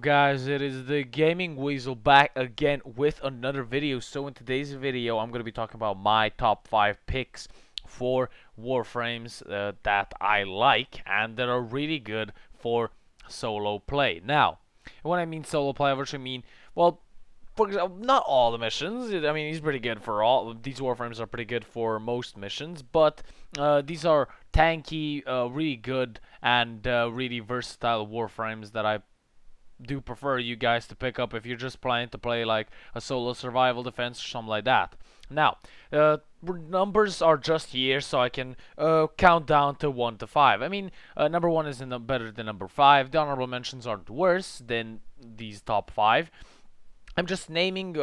guys, it is the Gaming Weasel back again with another video. So in today's video, I'm going to be talking about my top 5 picks for Warframes that I like and that are really good for solo play. Now, when I mean solo play, I actually mean, well, for example, not all the missions. I mean, he's pretty good for all. These Warframes are pretty good for most missions, but these are tanky, really good, and really versatile Warframes that I do prefer you guys to pick up if you're just planning to play like a solo survival defense or something like that. Now, numbers are just here, so I can count down to 1 to 5. I mean, number 1 is better than number 5. The honorable mentions aren't worse than these top 5. I'm just naming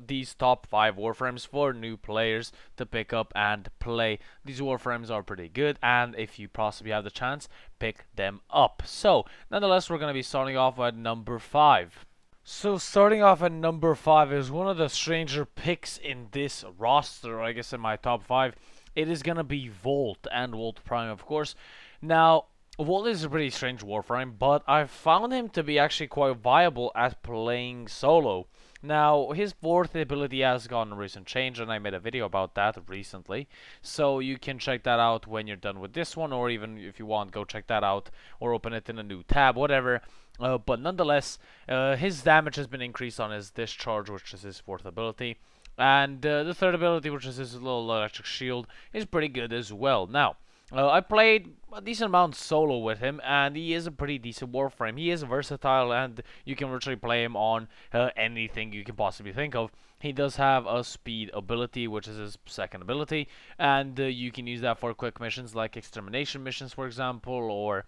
these top 5 Warframes for new players to pick up and play. These Warframes are pretty good, and if you possibly have the chance, pick them up. So, nonetheless, we're going to be starting off at number 5. So, starting off at number 5 is one of the stranger picks in this roster, I guess in my top 5. It is going to be Volt and Volt Prime, of course. Now, Volt is a pretty strange Warframe, but I've found him to be actually quite viable at playing solo. Now, his fourth ability has gotten a recent change, and I made a video about that recently. So you can check that out when you're done with this one, or even if you want, go check that out, or open it in a new tab, whatever. But nonetheless, his damage has been increased on his discharge, which is his fourth ability. And the third ability, which is his little electric shield, is pretty good as well. Now, I played a decent amount solo with him, and he is a pretty decent Warframe. He is versatile, and you can virtually play him on anything you can possibly think of. He does have a speed ability, which is his second ability, and you can use that for quick missions like extermination missions, for example, or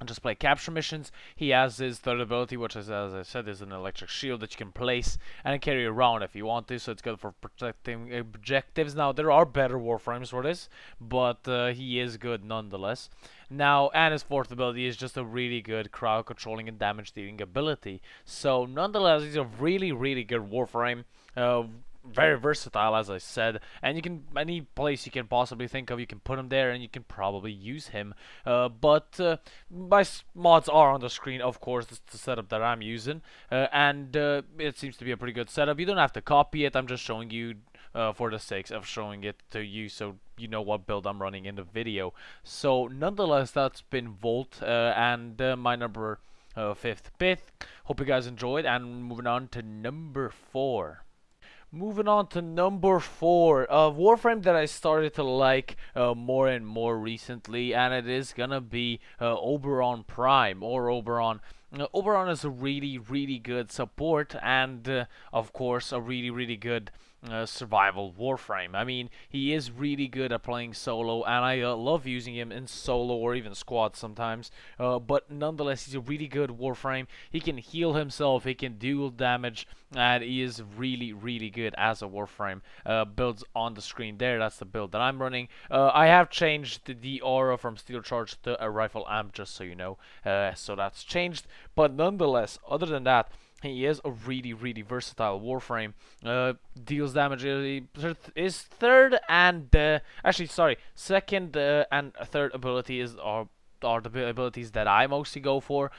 just play capture missions. He has his third ability, which is, as I said, is an electric shield that you can place and carry around if you want to, so it's good for protecting objectives. Now, there are better Warframes for this, but he is good nonetheless. Now, and his fourth ability is just a really good crowd controlling and damage dealing ability. So, nonetheless, he's a really, really good Warframe. Very versatile, as I said, and you can any place you can possibly think of, you can put him there, and you can probably use him. But my mods are on the screen, of course. This is the setup that I'm using, and it seems to be a pretty good setup. You don't have to copy it. I'm just showing you for the sake of showing it to you, so you know what build I'm running in the video. So, nonetheless, that's been Volt, and my number 5th pick. Hope you guys enjoyed, and moving on to number 4. Moving on to number 4, a Warframe that I started to like more and more recently, and it is gonna be Oberon Prime, or Oberon. Oberon is a really, really good support, and of course, a really, really good survival Warframe. I mean, he is really good at playing solo, and I love using him in solo or even squad sometimes. But nonetheless, he's a really good Warframe. He can heal himself, he can deal damage, and he is really, really good as a Warframe. Builds on the screen there. That's the build that I'm running. I have changed the aura from steel charge to a rifle amp, just so you know. So that's changed. But nonetheless, other than that, he is a really, really versatile Warframe. Deals damage. His third and actually, sorry, second and third ability are the abilities that I mostly go for.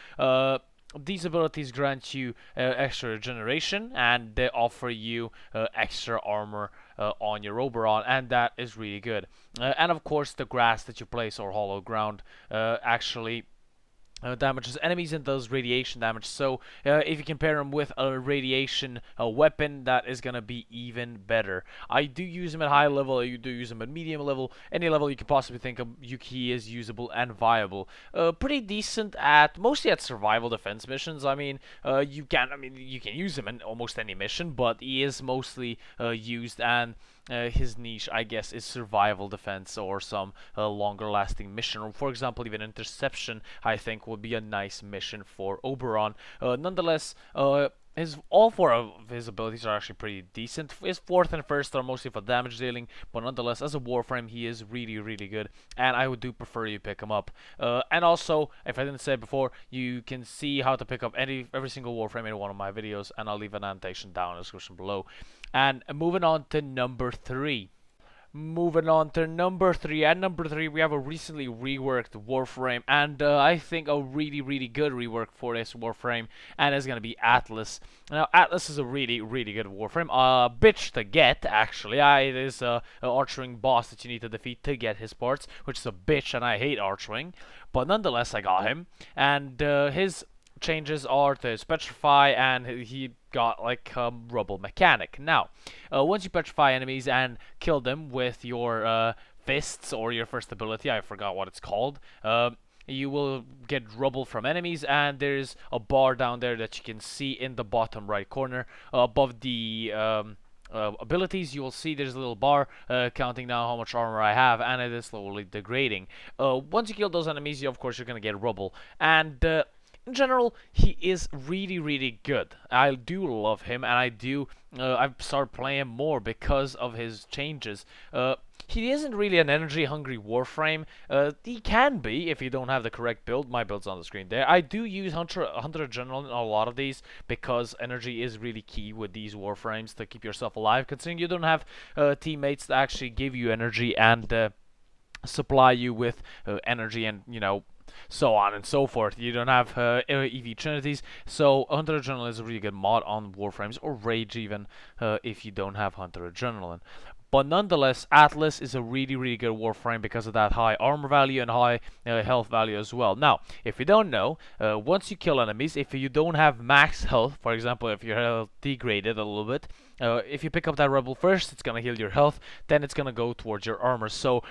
These abilities grant you extra regeneration, and they offer you extra armor on your Oberon, and that is really good. And of course, the grass that you place or hollow ground actually damages enemies and does radiation damage. So if you compare them with a radiation weapon, that is gonna be even better. I do use him at high level. You do use him at medium level. Any level you can possibly think of, he is usable and viable. Pretty decent at mostly at survival defense missions. I mean, you can use him in almost any mission, but he is mostly used, and his niche, I guess, is survival defense or some longer lasting mission, or for example even interception. I think would be a nice mission for Oberon. Nonetheless, all 4 of his abilities are actually pretty decent. His fourth and first are mostly for damage dealing, but nonetheless, as a Warframe, he is really, really good, and I would do prefer you pick him up. And also, if I didn't say it before, you can see how to pick up every single Warframe in one of my videos, and I'll leave an annotation down in the description below. And moving on to number 3. moving on to number 3. At number 3, we have a recently reworked Warframe, and I think a really good rework for this Warframe, and it's gonna be Atlas. Now, Atlas is a really good Warframe. Bitch to get, actually. It is a archering boss that you need to defeat to get his parts, which is a bitch, and I hate archering. But nonetheless, I got him, and his changes are to petrify, and he got like a rubble mechanic. Now, once you petrify enemies and kill them with your fists or your first ability, I forgot what it's called, you will get rubble from enemies, and there's a bar down there that you can see in the bottom right corner above the abilities. You will see there's a little bar counting down how much armor I have, and it is slowly degrading. Once you kill those enemies, of course you're gonna get rubble, and in general, he is really good. I do love him, and I've started playing more because of his changes. He isn't really an energy-hungry Warframe. He can be if you don't have the correct build. My build's on the screen there. I do use Hunter Adrenaline in a lot of these because energy is really key with these Warframes to keep yourself alive, considering you don't have teammates that actually give you energy and supply you with energy and, so on and so forth. You don't have EV Trinities, so Hunter Adrenaline is a really good mod on Warframes, or Rage even, if you don't have Hunter Adrenaline. But nonetheless, Atlas is a really good Warframe because of that high armor value and high health value as well. Now, if you don't know, once you kill enemies, if you don't have max health, for example, if your health degraded a little bit, if you pick up that rebel first, it's gonna heal your health, then it's gonna go towards your armor. So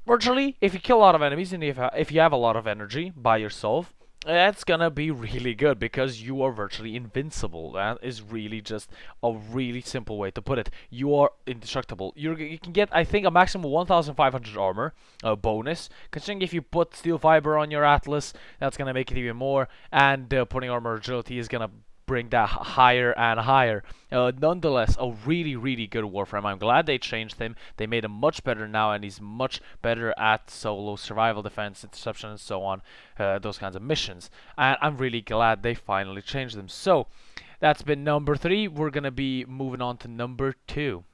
virtually, if you kill a lot of enemies and if you have a lot of energy by yourself, that's gonna be really good because you are virtually invincible. That is really just a really simple way to put it. You are indestructible. You can get, I think, a maximum of 1,500 armor bonus. Considering if you put steel fiber on your Atlas, that's gonna make it even more. And putting armor agility is gonna bring that higher and higher. Nonetheless, a really good Warframe. I'm glad they changed him. They made him much better now, and he's much better at solo, survival, defense, interception, and so on. Those kinds of missions. And I'm really glad they finally changed them. So, that's been number 3. We're gonna be moving on to number 2.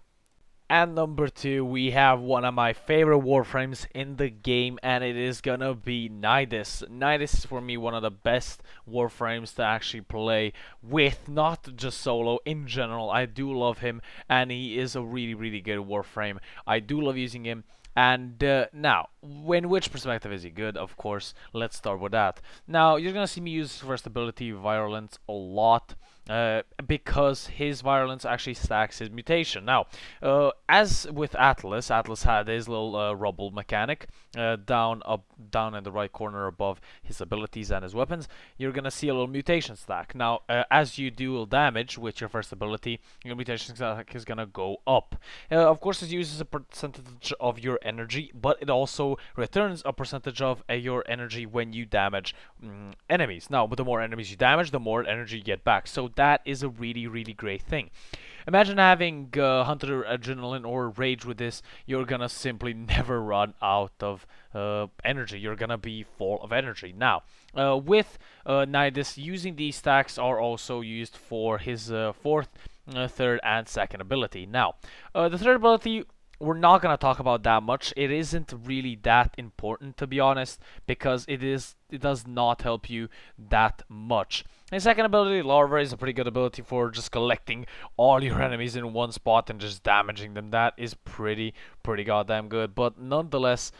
At number 2, we have one of my favorite Warframes in the game, and it is gonna be Nidus. Nidus is for me one of the best Warframes to actually play with, not just solo, in general. I do love him, and he is a really good Warframe. I do love using him. And now, in which perspective is he good? Of course, let's start with that. Now, you're gonna see me use first ability, Virulence, a lot. Because his Virulence actually stacks his mutation. Now, as with Atlas, Atlas had his little rubble mechanic down in the right corner above his abilities and his weapons. You're gonna see a little mutation stack. Now, as you deal damage with your first ability, your mutation stack is gonna go up. Of course, it uses a percentage of your energy, but it also returns a percentage of your energy when you damage enemies. Now, but the more enemies you damage, the more energy you get back. So that is a really great thing. Imagine having Hunter Adrenaline or Rage with this. You're gonna simply never run out of energy. You're gonna be full of energy. Now, with Nidus, using these stacks are also used for his fourth, third, and second ability. Now, the third ability, we're not gonna talk about that much. It isn't really that important, to be honest, because it does not help you that much. And second ability, Larva, is a pretty good ability for just collecting all your enemies in one spot and just damaging them. That is pretty goddamn good. But nonetheless,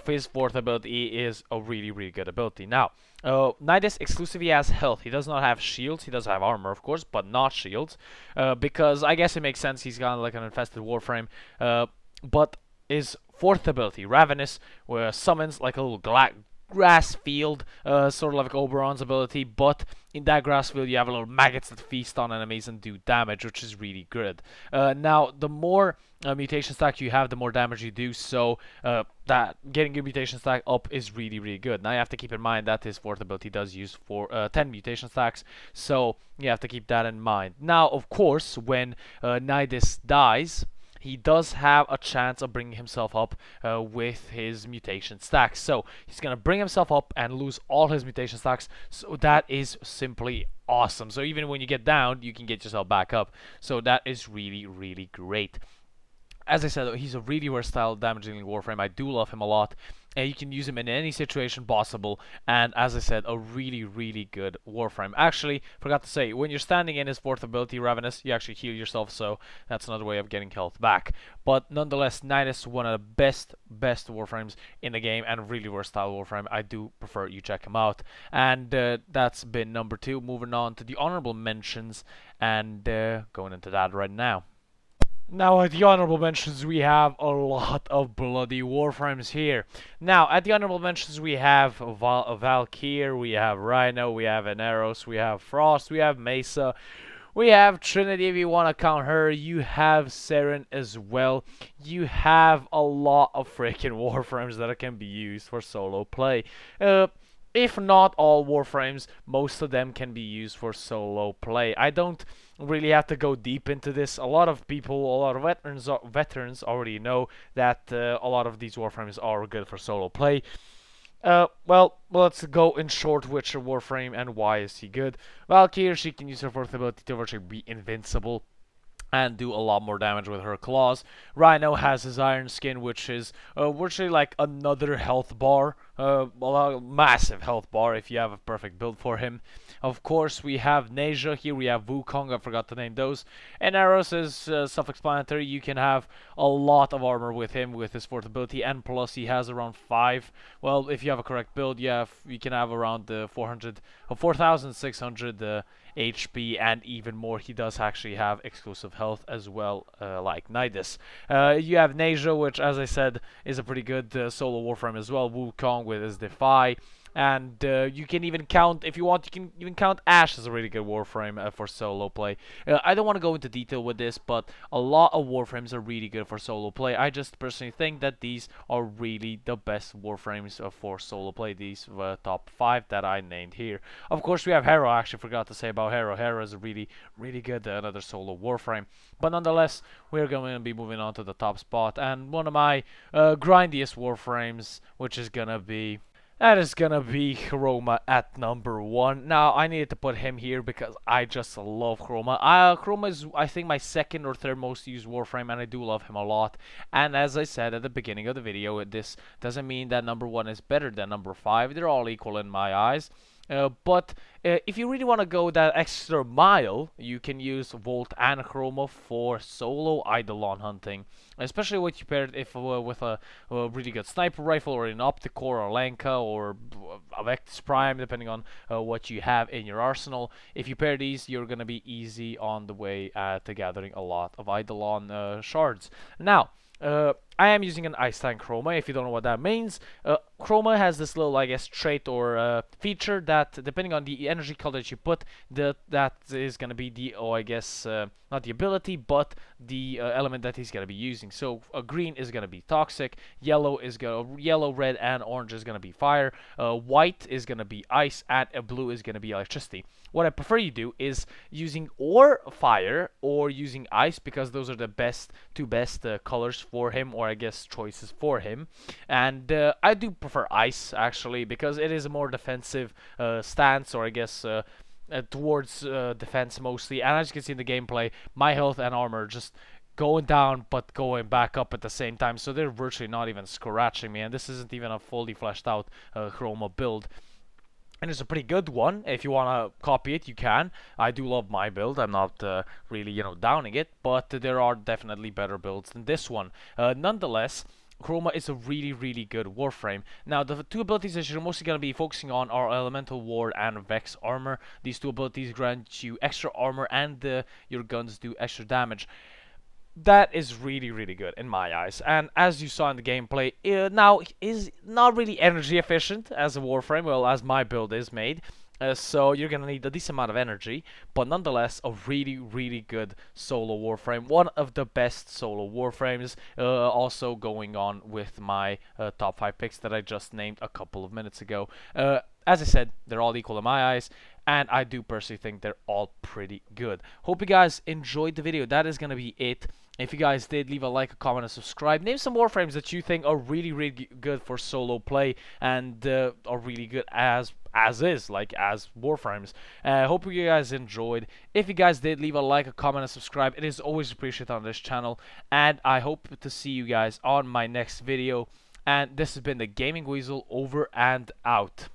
his fourth ability is a really good ability. Now, Nidus exclusively has health. He does not have shields. He does have armor, of course, but not shields. Because I guess it makes sense. He's kind of like an infested Warframe. But his fourth ability, Ravenous, summons like a little grass field, sort of like Oberon's ability, but in that grass field you have a little maggots that feast on enemies and do damage, which is really good. Now, the more mutation stack you have, the more damage you do, so that getting your mutation stack up is really good. Now you have to keep in mind that his fourth ability does use 10 mutation stacks, so you have to keep that in mind. Now, of course, when Nidus dies, he does have a chance of bringing himself up with his mutation stacks. So he's going to bring himself up and lose all his mutation stacks. So that is simply awesome. So even when you get down, you can get yourself back up. So that is really great. As I said, he's a really versatile damage dealing Warframe. I do love him a lot. And you can use him in any situation possible. And as I said, a really, really good Warframe. Actually, forgot to say, when you're standing in his fourth ability, Ravenous, you actually heal yourself. So that's another way of getting health back. But nonetheless, Nidus, one of the best Warframes in the game, and a really versatile Warframe. I do prefer you check him out. And that's been number 2. Moving on to the honorable mentions, and going into that right now. Now, at the honorable mentions, we have a lot of bloody Warframes here. Now, at the honorable mentions, we have Valkyr, we have Rhino, we have Eneros, we have Frost, we have Mesa, we have Trinity if you want to count her, you have Seren as well. You have a lot of freaking Warframes that can be used for solo play. If not all Warframes, most of them can be used for solo play. I don't really have to go deep into this. A lot of people, a lot of veterans already know that a lot of these Warframes are good for solo play. Well, let's go in short Witcher Warframe and why is he good. Valkyrie, she can use her fourth ability to virtually be invincible and do a lot more damage with her claws. Rhino has his iron skin, which is virtually like another health bar, a massive health bar if you have a perfect build for him. Of course, we have Neja here, we have Wukong, I forgot to name those. And Eros is self-explanatory. You can have a lot of armor with him with his fourth ability, and plus he has around 5. Well, if you have a correct build, you can have around 4,600 HP and even more. He does actually have exclusive health as well, like Nidus. You have Neja, which, as I said, is a pretty good solo Warframe as well. Wukong with his Defy. And you can even count, if you want, you can even count Ashe as a really good Warframe for solo play. I don't want to go into detail with this, but a lot of Warframes are really good for solo play. I just personally think that these are really the best Warframes for solo play, these top 5 that I named here. Of course, we have Hero. I actually forgot to say about Hero. Hero is a really good another solo Warframe. But nonetheless, we're going to be moving on to the top spot, and one of my grindiest Warframes, which is going to be... that is gonna be Chroma at number 1. Now, I needed to put him here because I just love Chroma. Chroma is, I think, my second or third most used Warframe, and I do love him a lot. And as I said at the beginning of the video, this doesn't mean that number 1 is better than number 5. They're all equal in my eyes. But if you really want to go that extra mile, you can use Volt and Chroma for solo Eidolon hunting, especially when you pair it with a really good sniper rifle, or an Opticore or Lenka or a Vectis Prime, depending on what you have in your arsenal. If you pair these, you're gonna be easy on the way to gathering a lot of Eidolon shards. Now, I am using an Ice Tank Chroma. If you don't know what that means, Chroma has this little, I guess, trait or feature that, depending on the energy color that you put, that is going to be the, I guess, not the ability, but the element that he's going to be using. So green is going to be toxic, yellow, red, and orange is going to be fire, white is going to be ice, and blue is going to be electricity. What I prefer you do is using or fire or using ice, because those are the two best colors for him, or I guess choices for him. And I do prefer ice, actually, because it is a more defensive stance, or I guess towards defense mostly. And as you can see in the gameplay, my health and armor are just going down but going back up at the same time, so they're virtually not even scratching me, and this isn't even a fully fleshed out Chroma build. And it's a pretty good one. If you want to copy it, you can. I do love my build. I'm not really, downing it, but there are definitely better builds than this one. Nonetheless, Chroma is a really good Warframe. Now, the two abilities that you're mostly going to be focusing on are Elemental Ward and Vex Armor. These two abilities grant you extra armor, and your guns do extra damage. That is really good in my eyes, and as you saw in the gameplay, now is not really energy efficient as a Warframe, well, as my build is made, so you're gonna need a decent amount of energy, but nonetheless a really good solo Warframe, one of the best solo Warframes, also going on with my top 5 picks that I just named a couple of minutes ago. As I said, they're all equal in my eyes, and I do personally think they're all pretty good. Hope you guys enjoyed the video. That is going to be it. If you guys did, leave a like, a comment, and subscribe. Name some Warframes that you think are really good for solo play and are really good as is, like as Warframes. Hope you guys enjoyed. If you guys did, leave a like, a comment, and subscribe. It is always appreciated on this channel, and I hope to see you guys on my next video. And this has been the Gaming Weasel, over and out.